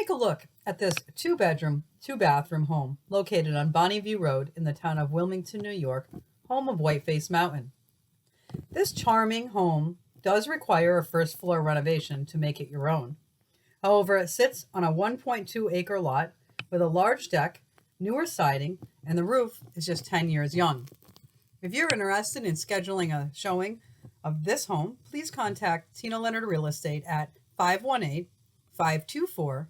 Take a look at this 2-bedroom, 2-bathroom home located on Bonneview Road in the town of Wilmington, New York, home of Whiteface Mountain. This charming home does require a first floor renovation to make it your own. However, it sits on a 1.2-acre lot with a large deck, newer siding, and the roof is just 10 years young. If you're interested in scheduling a showing of this home, please contact Tina Leonard Real Estate at 518-524-3273.